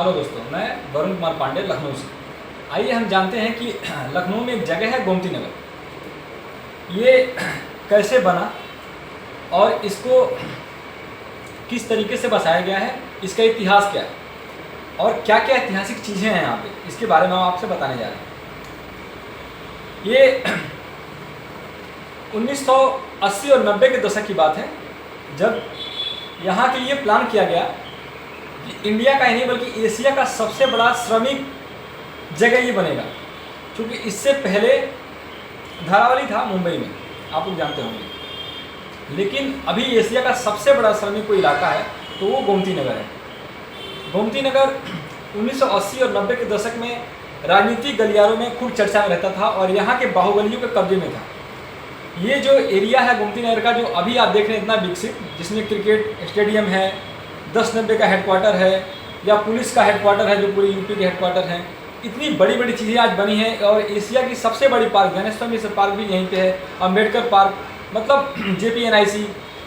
Hello दोस्तों, मैं वरुण कुमार पांडे लखनऊ से। आइए हम जानते हैं कि लखनऊ में एक जगह है गोमती नगर। ये कैसे बना और इसको किस तरीके से बसाया गया है, इसका इतिहास क्या है और क्या क्या ऐतिहासिक चीज़ें हैं यहाँ पे, इसके बारे में हम आपसे बताने जा रहे हैं। ये 1980 और 90 के दशक की बात है, जब यहाँ के लिए प्लान किया गया कि इंडिया का ही नहीं बल्कि एशिया का सबसे बड़ा श्रमिक जगह ये बनेगा। क्योंकि इससे पहले धारावाली था मुंबई में, आप लोग जानते होंगे, लेकिन अभी एशिया का सबसे बड़ा श्रमिक कोई इलाका है तो वो गोमती नगर है। गोमती नगर 1980 और 90 के दशक में राजनीतिक गलियारों में खूब चर्चा में रहता था और यहाँ के बाहुबलियों के कब्जे में था। ये जो एरिया है गोमती नगर का, जो अभी आप देख रहे हैं इतना विकसित, जिसमें क्रिकेट स्टेडियम है, 1090 का हेडक्वार्टर है, या पुलिस का हेडक्वार्टर है जो पूरे यूपी के हेडक्वार्टर हैं, इतनी बड़ी बड़ी चीज़ें आज बनी हैं। और एशिया की सबसे बड़ी पार्क गणेश मिश्र पार्क भी यहीं पे है, अम्बेडकर पार्क, मतलब JPNIC,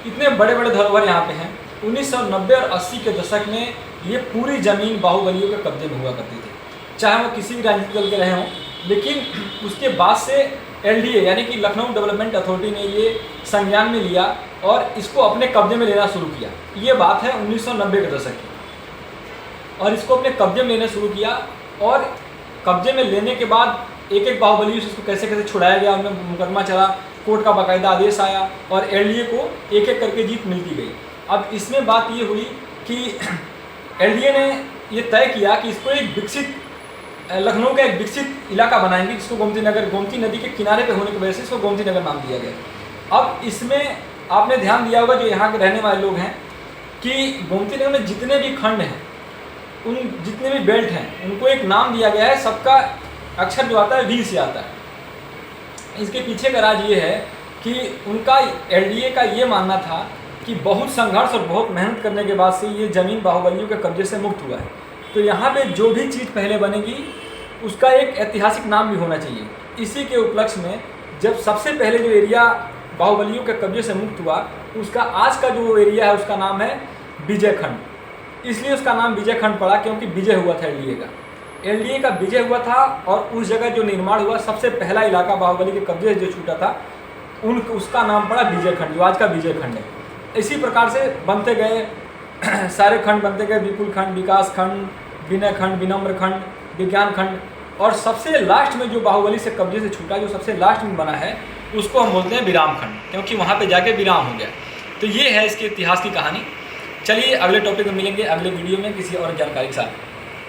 इतने बड़े बड़े धरोहर यहाँ पे हैं। 1990 और 80 के दशक में ये पूरी ज़मीन बाहुबलियों के कब्जे में हुआ करती थी, चाहे वो किसी भी राजनीतिक दल के रहे हों। लेकिन उसके बाद से LDA यानी कि लखनऊ डेवलपमेंट अथॉरिटी ने ये संज्ञान में लिया और इसको अपने कब्जे में लेना शुरू किया। ये बात है 1990 के दशक की, और इसको अपने कब्जे में लेना शुरू किया। और कब्जे में लेने के बाद एक एक बाहुबली से उसको कैसे कैसे छुड़ाया गया, उनमें मुकदमा चला, कोर्ट का बाकायदा आदेश आया और LDA को एक एक करके जीत मिलती गई। अब इसमें बात ये हुई कि LDA ने ये तय किया कि इसको एक विकसित लखनऊ का एक विकसित इलाका बनाएंगे, जिसको गोमती नगर, गोमती नदी के किनारे पे होने की वजह से इसको गोमती नगर नाम दिया गया। अब इसमें आपने ध्यान दिया होगा, जो यहाँ के रहने वाले लोग हैं, कि गोमती नगर में जितने भी खंड हैं, उन जितने भी बेल्ट हैं, उनको एक नाम दिया गया है। सबका अक्षर जो आता है V से आता है। इसके पीछे का राज ये है कि उनका LDA का ये मानना था कि बहुत संघर्ष और बहुत मेहनत करने के बाद से ये ज़मीन बाहुबलियों के कब्जे से मुक्त हुआ है। तो यहाँ पे जो भी चीज़ पहले बनेगी उसका एक ऐतिहासिक नाम भी होना चाहिए। इसी के उपलक्ष्य में जब सबसे पहले जो एरिया बाहुबलियों के कब्जे से मुक्त हुआ, उसका आज का जो एरिया है उसका नाम है विजय खंड। इसलिए उसका नाम विजय खंड पड़ा क्योंकि विजय हुआ था LDA का विजय हुआ था। और उस जगह जो निर्माण हुआ, सबसे पहला इलाका बाहुबली के कब्जे से जो छूटा था, उसका नाम पड़ा विजय खंड, जो आज का विजय खंड है। इसी प्रकार से बनते गए सारे खंड बनते गए, विपुल खंड, विकास खंड, विनय खंड, विनम्र खंड, विज्ञान खंड, और सबसे लास्ट में जो बाहुबली से कब्जे से छूटा, जो सबसे लास्ट में बना है, उसको हम बोलते हैं विराम खंड, क्योंकि वहाँ पे जाके विराम हो गया। तो ये है इसके इतिहास की कहानी। चलिए अगले टॉपिक में मिलेंगे, अगले वीडियो में किसी और जानकारी के साथ।